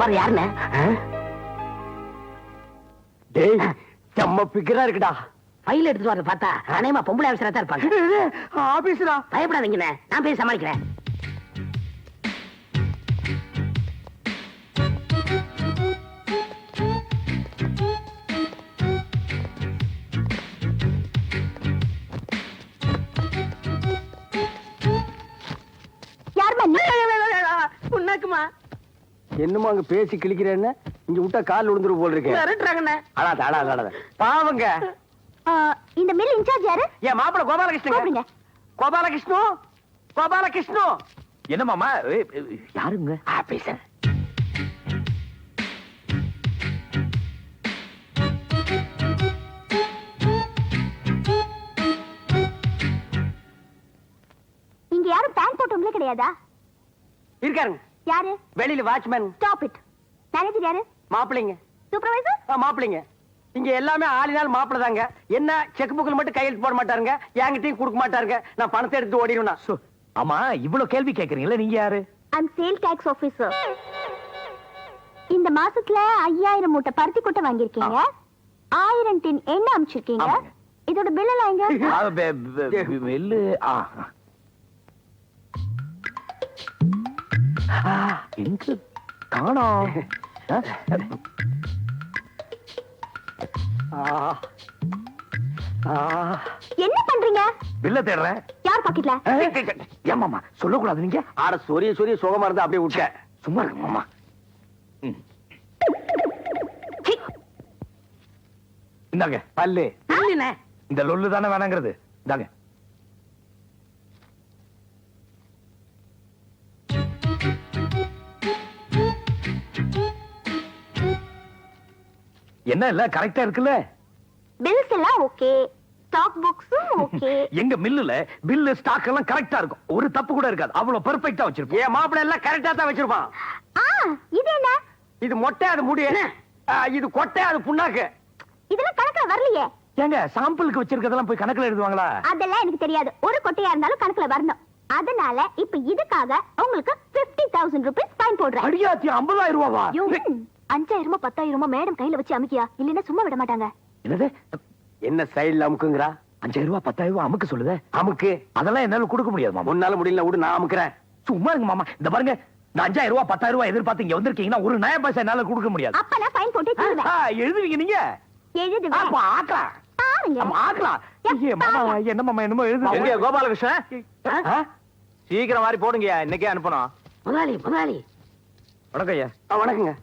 இருந்து வர யாருன்னு? டேய் செம்ம பிக்கரா இருக்குடா. ஃபைல் எடுத்துட்டு வர பார்த்தா அநேகமா பொம்பளை ஆபீசரா தான் இருப்பாங்க. ஆபீஸ்ரா. பயப்படாதீங்கண்ணே, நான் போய் சமாளிக்கிறேன். உன்னாக்குமா என்னமோ அங்க பேசி கிழிக்கிறேன்னு இங்க விட்டா கால் விழுந்துரு போல் இருக்கு. பாவங்க. இந்த மில் இன்சார்ஜ் யாரு? என் மாப்பிள கோபாலகிருஷ்ணன். கோபாலகிருஷ்ணு, கோபாலகிருஷ்ணு. என்ன மாமா யாருங்க? ஆபீசர். இங்க யாரும் பேண்ட் போட்டவங்களே கிடையாதா? இருக்காருங்க. யாரு? வெளியில வாட்ச்மேன். Stop it. மேனேஜர் யாரு? மாப்பிளைங்க. சூப்பர்வைசர்? மாப்பிளைங்க. இங்க எல்லாமே ஆளினால் மாப்பிள தாங்க. என்ன செக் புக்ல மட்டும் கையெழுத்து போட மாட்டாருங்க, என்கிட்டயும் கொடுக்க மாட்டாருங்க. நான் பணத்தை எடுத்து ஓடிடுவேன். ஆமா, இவ்வளவு கேள்வி கேக்குறீங்களா? நீங்க யாரு? I'm sale tax officer. இந்த மாசத்துல 5000 மூட்டை பருத்தி கொட்டை வாங்கிருக்கீங்க, 1000 டின் எண்ணெய் அனுப்பிச்சிருக்கீங்க. இதோட பில் எல்லாம் எங்க? வெள்ளு எங்க காணோம்? என்ன பண்றீங்க? பில்ல தேடுறேன். யார் பாக்கெட்ல? ஏமாமா சொல்லக்கூடாது. நீங்க ஆட சொரிய சொரிய சுகமா இருந்தா அப்படியே விட்ட. சும்மா இருக்கு மாமா. இந்தாங்க பல்லு. இந்த லொல்லு தானே வேணாங்கிறது. இந்தாங்க. என்ன இல்ல கரெக்டா இருக்குல்ல? பில்ஸ் எல்லாம் ஓகே, ஸ்டாக் புக்ஸும் ஓகே. எங்க மில்லுல பில்லு ஸ்டாக் எல்லாம் கரெக்டா இருக்கும், ஒரு தப்பு கூட இருக்காது. அவ்வளவு பெர்ஃபெக்ட்டா வச்சிருப்போம். ஏன் மாப்பிள எல்லாம் கரெக்ட்டா தான் வச்சிருப்பான். இது என்ன? இது மொட்டை, அது முடி. இது கொட்டை, அது புண்ணாக்கு. இதெல்லாம் கணக்குல வரலையே. ஏங்க சாம்பிளுக்கு வச்சிருக்கிறதெல்லாம் போய் கணக்குல எழுதுவாங்களா? அதெல்லாம் எனக்கு தெரியாது. ஒரு கொட்டையா இருந்தாலும் கணக்குல வரணும். அதனால இப்ப இதுக்காக உங்களுக்கு 50,000 ரூபாய் ஃபைன் போடுறேன். அடியாத்தி 50,000 ரூபாவா? 5,000 10,000 மேடம் கையில வச்சு அமுக்கியா, இல்லன்னா சும்மா விட மாட்டாங்க. என்னது? என்ன சைடுல அமுக்குங்கறா? 5,000 10,000 அமுக்கு சொல்லுதே. அமுக்கு. அதெல்லாம் என்னால கொடுக்க முடியாது மாமா. உன்னால முடியல, விடு நான் அமுக்குறேன். சும்மா இருங்க மாமா. இந்த பாருங்க, நான் 5,000 10,000 எதிர்பார்த்து இங்க வந்திருக்கீங்கன்னா ஒரு நயா பைசா என்னால கொடுக்க முடியாது. அப்ப நான் ஃபைன் போட்டு தருவேன். எழுதுவீங்க நீங்க? எழுதுவேன். அப்ப ஆக்கலாம். பாருங்க. ஆக்கலாம். மாமா என்ன மாமா என்னமோ எழுது. எங்க கோபாலகிருஷ்ணன்? சீக்கிரம் மாதிரி போடுங்க, இன்னைக்கே அனுப்பணும். முதலாளி முதலாளி. வணக்கம் ஐயா. வணக்கங்க.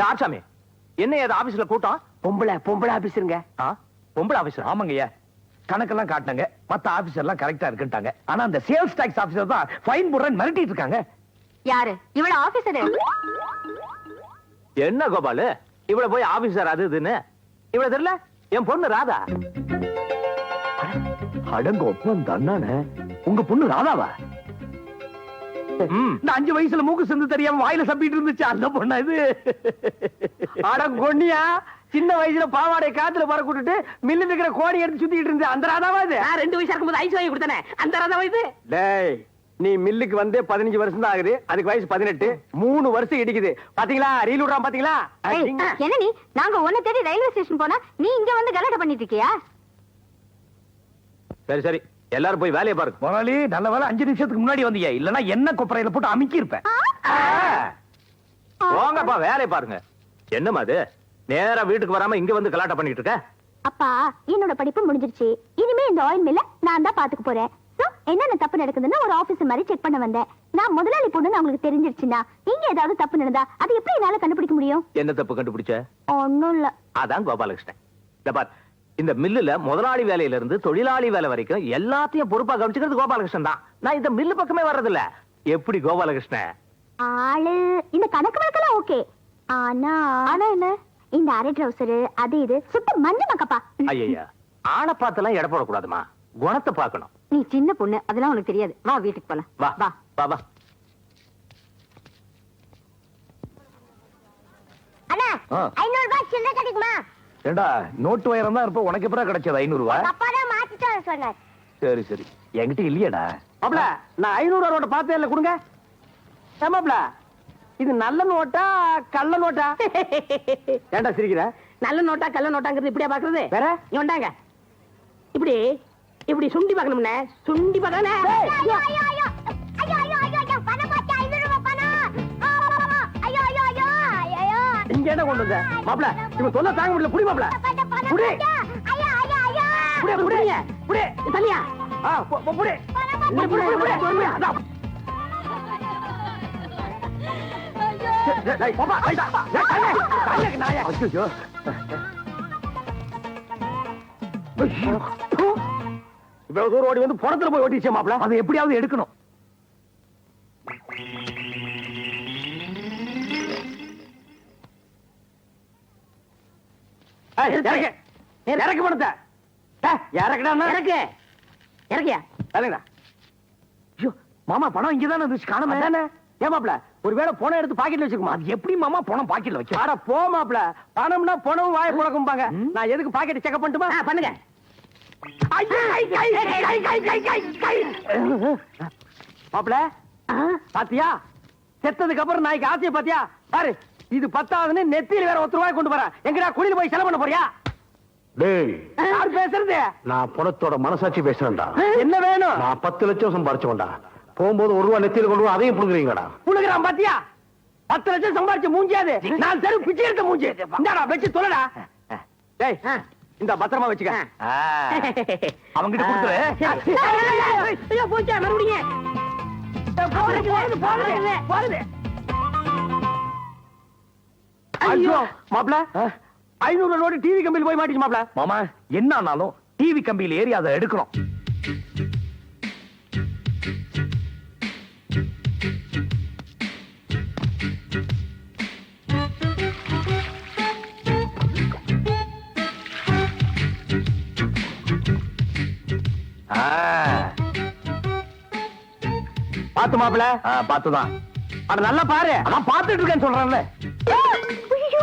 ஆச்சாமி, என்ன ஏது ஆபீஸ்ல கூட்டம்? பொம்பளை ஆபீஸருங்க. பொம்பளை ஆபீசர்? ஆமாங்க ஐயா. கணக்கெல்லாம் காட்டினாங்க, மத்த ஆபீசர் எல்லாம் கரெக்டா இருக்குட்டாங்க. ஆனா அந்த சேல்ஸ் டாக்ஸ் ஆபீசர் தான் ஃபைன் போடுறேன்னு மிரட்டிட்டு இருக்காங்க. யாரு இவள ஆபீசர்? என்ன கோபாலு இவள போய் ஆபீசர் அது இதுன்னு இவள தெரியல? என் பொண்ணு ராதா. அடங்க ஒப்பம் தானே. உங்க பொண்ணு ராதாவா? நான் 5 வயசுல மூக்கு சிந்து தெரியாம வாயில சப்பிட்டு இருந்துச்சு அந்த பொண்ணா இது? அடங்கொன்னியா, சின்ன வயசுல பாவாடை காத்துல பறக்கூட்டு மில்லு இருக்கிற கோடி எடுத்து சுத்திட்டு இருந்த அந்த ராதாவா இது? நான் 2 வயசா இருக்கும்போது ஐஸ் வாங்கி கொடுத்தனே அந்த ராதாவா இது? டேய், நீ மில்லுக்கு வந்து 15 வருஷம் தான் ஆகுது, அதுக்கு வயசு 18. 3 வருஷம் இடிக்குது. பாத்தீங்களா? ரீல் விடுறான் பாத்தீங்களா? என்ன நீ? நாங்க உன்னை தேடி ரயில்வே ஸ்டேஷன் போனா நீ இங்க வந்து கலாட்டை பண்ணிட்டு இருக்கியா? சரி சரி, எல்லாரும் போய் வேலையை பாருங்க. முதலாளி நல்ல வேலை 5 நிமிஷத்துக்கு முன்னாடி வந்தீங்க, இல்லன்னா என்ன கொப்பரையில போட்டு அமுக்கி இருப்பேன். போங்கப்பா வேலையை பாருங்க. என்னமா அது நேரா வீட்டுக்கு வராம இங்க வந்து கலாட்டா பண்ணிட்டு இருக்க? அப்பா, என்னோட படிப்பு முடிஞ்சிருச்சு. இனிமே இந்த ஆயில் மில்ல நான் தான் பாத்துக்க போறேன். என்னென்ன தப்பு நடக்குதுன்னு ஒரு ஆபீசர் மாதிரி செக் பண்ண வந்தேன். நான் முதலாளி பொண்ணுன்னு உங்களுக்கு தெரிஞ்சிருச்சுன்னா இங்க ஏதாவது தப்பு நடந்தா அது எப்படி என்னால கண்டுபிடிக்க முடியும்? என்ன தப்பு கண்டுபிடிச்ச? ஒண்ணும் இல்ல. அதான் கோபாலகிருஷ்ணன். இந்த மில்லுல முதலாளி வேலையில இருந்து தொழிலாளி வேலை வரைக்கும் எல்லாத்தையும் பொறுப்பா கவனிச்சுக்கிறது கோபாலகிருஷ்ணன் தான். நான் இந்த மில்லு பக்கமே வர்றதில்ல. எப்படி கோபாலகிருஷ்ணன்? ஆளு இந்த கணக்கு வழக்கெல்லாம் ஓகே. ஆனா என்ன இந்த அரை ட்ரவுசர் அது இது சுத்த மண்ணு மக்கப்பா. ஐயா, ஆளை பார்த்தெல்லாம் எடை போடக்கூடாதுமா, குணத்தை பார்க்கணும். நீ சின்ன பொண்ணு, அதெல்லாம் உனக்கு தெரியாது. வா வீட்டுக்கு போலாம். வா வா வா வா. அண்ணா 500 ரூபாய் சின்ன கிடைக்குமா? ஏண்டா நோட்டு வயரம் தான் இருப்ப, உனக்கு எப்பறம் கிடைச்சது 500 ரூபாய்? அப்பா தான் மாத்திட்டு சொன்னார். சரி சரி, என்கிட்ட இல்லையடா. மாப்ள, நான் 500 ரூபாய் நோட்டு பார்த்தே இல்ல, கொடுங்க. மாப்ள இது நல்ல நோட்டா கள்ள நோட்டா? ஏன்டா சிரிக்கிற? நல்ல நோட்டா கள்ள நோட்டாங்கிறது இப்படியா பாக்குறது? வேற? இங்க வந்தாங்க. இப்படி இப்படி சுண்டி பார்க்கணும்னே. சுண்டி பார்க்கணும். ஐயோ ஐயோ ஐயோ ஐயோ ஐயோ ஐயோ ஐயோ பணம் போச்சு 500 ரூபாய் பணம். ஐயோ ஐயோ ஐயோ ஐயோ இங்க என்ன கொண்டு வந்த? மாப்ள, இவன் தொல்லை தாங்க முடியல. புடி மாப்ள. புடி. ஐயோ ஐயோ ஐயோ புடி புடி. புடி. தனியா புடி. புடி புடி. அதான். டேய் பாப்பா, ஐயா. கண்ணே நாயா. ஐயோ. இவ்வளவு தூரம் ஓடி வந்து புறத்துல போய் ஓட்டிச்சே மாப்ள. அதை எப்படியாவது எடுக்கணும். இறக்கு. இறக்கு பணத்தை. இறக்குடா. இறக்கு. இறக்கியா? தலைங்கடா. ஐயோ மாமா, பணம் இங்கதானே இருந்துச்சு, காணோமே. அதானே. ஏன் மாப்ள, ஒருவேளை பணம் எடுத்து பாக்கெட்ல வச்சுக்குமா? அது எப்படி மாமா பணம் பாக்கெட்ல வைக்க? அட போ மாப்ள, பணம்னா பணம் வாயை புழக்கும்பாங்க. நான் எதுக்கு பாக்கெட் செக் பண்ணட்டுமா? பண்ணுங்க. மாப்ள, பாத்தியா? செத்ததுக்கு அப்புறம் நாய்க்கு ஆசைய பாத்தியா? பாரு, இது 10ஆவதுன்னு நெத்தியில வேற 1 ரூபாய் கொண்டு வர. எங்கடா குளியில போய் செலவு பண்ண போறியா? டேய், யார் பேசுறது? நான் பணத்தோட மனசாட்சி பேசுறேன்டா. என்ன வேணும்? நான் 10 லட்சம் சம்பாரிச்சோம்டா. போகும்போது 1 ரூபா நெத்தியில கொண்டு வா, அதையும் புடுங்குறீங்கடா. புழுகிறான் பாத்தியா? 10 லட்சம் சம்பாரிச்ச மூஞ்சியாது. நான் தெரு பிச்சை எடுத்த மூஞ்சி. இந்தாடா வச்சு தொலைடா. டேய், இந்த பத்திரமா வச்சுக்க. அவங்கிட்ட கொடுத்துரு. ஐயோ போச்சா மறுபடியும். போறது. ஐயோ மாப்ள, 500 நோட்டு டிவி கம்பியில் போய் மாட்டிச்சு மாப்ள. மாமா, என்ன ஆனாலும் டிவி கம்பியில் ஏறி அதை எடுக்கணும். பாத்து மாப்பிள. பாத்துதான். அட நல்லா பாரு. அதான் பாத்துட்டு இருக்கேன்னு சொல்றேன்ல. ஐயோ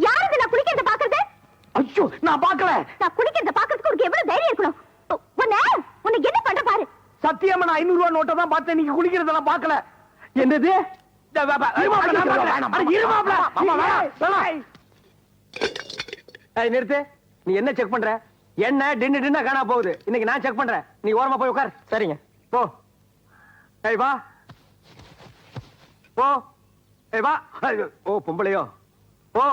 யாருக்கு நான் குளிக்கிறத பாக்குறது? ஐயோ நான் பாக்கல. நான் குளிக்கிறத பாக்குறதுக்கு உனக்கு எவ்வளவு தைரியம் இருக்கணும்? உன்னை என்ன பண்ற பாரு. சத்தியமா நான் 500 ரூபாய் நோட்டை தான் பார்த்தேன். நீங்க குளிக்கிறதெல்லாம் பாக்கல. என்னது? நிறுத்து. நீ என்ன செக் பண்ற? என்ன டின்னு காணா போகுது. இன்னைக்கு நான் செக் பண்றேன். நீ ஓரமா போய் உட்கார். சரிங்க, போ. ஏய் வா, போ. ஏய் வா. ஓ பொம்பளையோ? போ.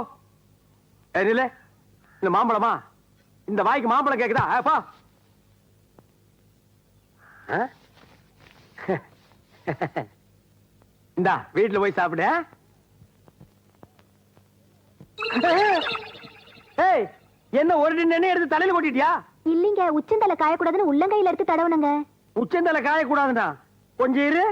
ஏய் நில்ல. இந்த மாம்பழமா? இந்த வாய்க்கு மாம்பழம் கேக்குதா? போ. இந்தா வீட்டுல போய் சாப்பிடு. ஏய், என்ன ஒரு டின்னு எடுத்து தலையில கொட்டிட்டியா? இல்லீங்க, உச்சந்தலை காயக்கூடாதுன்னு உள்ளங்கையில எடுத்து தடவுனங்க. உச்சந்தலை காயக்கூடாதுன்னா கொஞ்சம் இரு.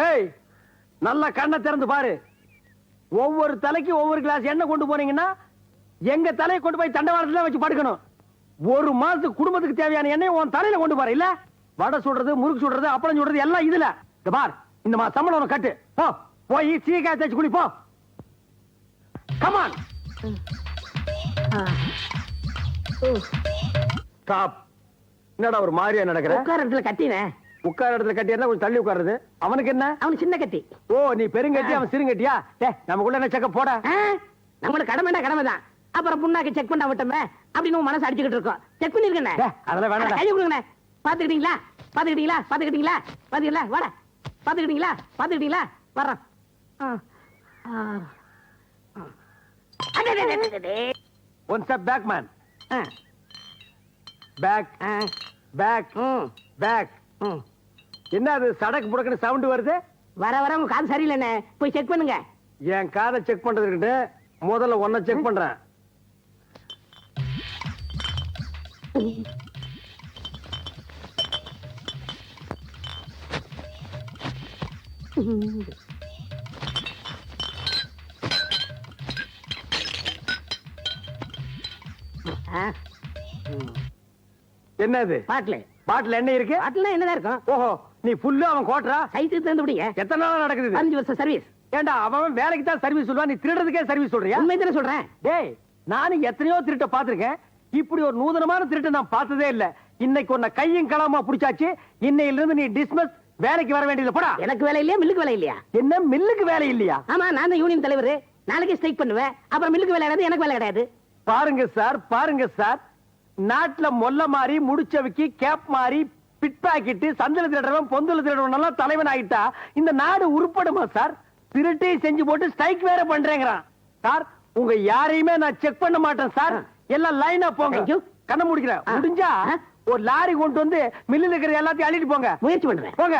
ஏய், நல்ல கண்ணை திறந்து பாரு. ஒவ்வொரு தலைக்கு ஒவ்வொரு கிளாஸ் எண்ணெய் கொண்டு போனீங்கன்னா எங்க தலையை கொண்டு போய் தண்டவாளத்துல வச்சு படுக்கணும். 1 மாசத்துக்கு குடும்பத்துக்கு தேவையான எண்ணெய் உன் தலையில கொண்டு போற. இல்ல வடை சுடுறது, முறுக்கு சுடுறது, அப்பளம் சுடுறது எல்லாம் இதுல. இந்த பார், இந்த மா சம்பளம் உனக்கு கட்டு. போ, போய் சீக்காய் தேய்ச்சி குளி. போ. கமான். ஸ்டாப். என்னடா ஒரு மாதிரியா நடக்கிற? உட்கார இடத்துல கட்டினே. உட்கார இடத்துல கட்டியா கொஞ்சம் தள்ளி உட்காருது. அவனுக்கு என்ன? அவனு சின்ன கட்டி. ஓ, நீ பெருங்கட்டி, அவன் சிறுங்கட்டியா? நமக்குள்ள என்ன செக்க போட. நம்மளுக்கு கடமைடா கடமைதான். அப்புறம் புண்ணாக்கு செக் பண்ண விட்டோமே அப்படின்னு மனசு அடிச்சுக்கிட்டு இருக்கோம். செக் பண்ணிருக்கேன். அதெல்லாம் வேணாம். கை கொடுங்கண்ணே. பாத்துக்கிட்டீங்களா? பாத்துக்கிட்டீங்களா? பாத்துக்கிட்டீங்களா? பாத்துக்கிட்டீங்களா? வாடா. பாத்துக்கிட்டீங்களா? பாத்துக்கிட்டீங்களா? வர்றோம். One step back man. Back back back. என்ன அது சடக்கு புடக்குன்னு சவுண்ட் வருது? வர வர உங்க காது சரியில்லைண்ணே. போய் செக் பண்ணுங்க. என் காதை செக் பண்றதுக்கிட்ட முதல்ல ஒன்ன செக் பண்றேன். என்ன இது? பாட்டில் பாட்டில் என்ன இருக்கு? பாட்டில் என்னதான் இருக்கும்? ஓஹோ, நீ புல்லு அவன் கோட்டரா சைட்டு திறந்து விடுங்க. எத்தனை நாளா நடக்குது இது? 15 வருஷம் சர்வீஸ். ஏண்டா அவன் வேலைக்கு தான் சர்வீஸ் சொல்லுவான், நீ திருடுறதுக்கே சர்வீஸ் சொல்றியா? உண்மை தானே சொல்றேன். டேய் நானும் எத்தனையோ திருட்ட பாத்திருக்கேன், இப்படி ஒரு நூதனமான திருட்டை நான் பார்த்ததே இல்ல. இன்னைக்கு உன்னை கையும் களமா புடிச்சாச்சு, இன்னையில இருந்து நீ டிஸ்மிஸ், வேலைக்கு வர வேண்டியது போடா. எனக்கு வேலை இல்லையா, மில்லுக்கு வேலை இல்லையா? என்ன மில்லுக்கு வேலை இல்லையா? ஆமா, நான் தான் யூனியன் தலைவர். நாளைக்கு ஸ்ட்ரைக் பண்ணுவேன். அப்புறம் மில்லுக்கு வேலை கிடையாது, எனக்கு வேலை கிடையாது. பாருங்க சார், நாட்டுல மொல்ல மாறி முடிச்சவைக்கு கேப் மாறி பிட் பாக்கெட் சந்தல திருடுறவன் பொந்தல திருடுறவன் எல்லாம் தலைவன் ஆகிட்டா இந்த நாடு உருப்படுமா சார்? திருட்டை செஞ்சு போட்டு ஸ்ட்ரைக் வேற பண்றேங்கிறான் சார். உங்க யாரையுமே நான் செக் பண்ண மாட்டேன் சார். எல்லாம் லைனா Thank போங்க. you. கண்ண முடிக்கிறேன். முடிஞ்சா ஒரு லாரி கொண்டு வந்து மில்லுல இருக்கிற எல்லாத்தையும் அள்ளிட்டு போங்க. முயற்சி பண்றேன். போங்க.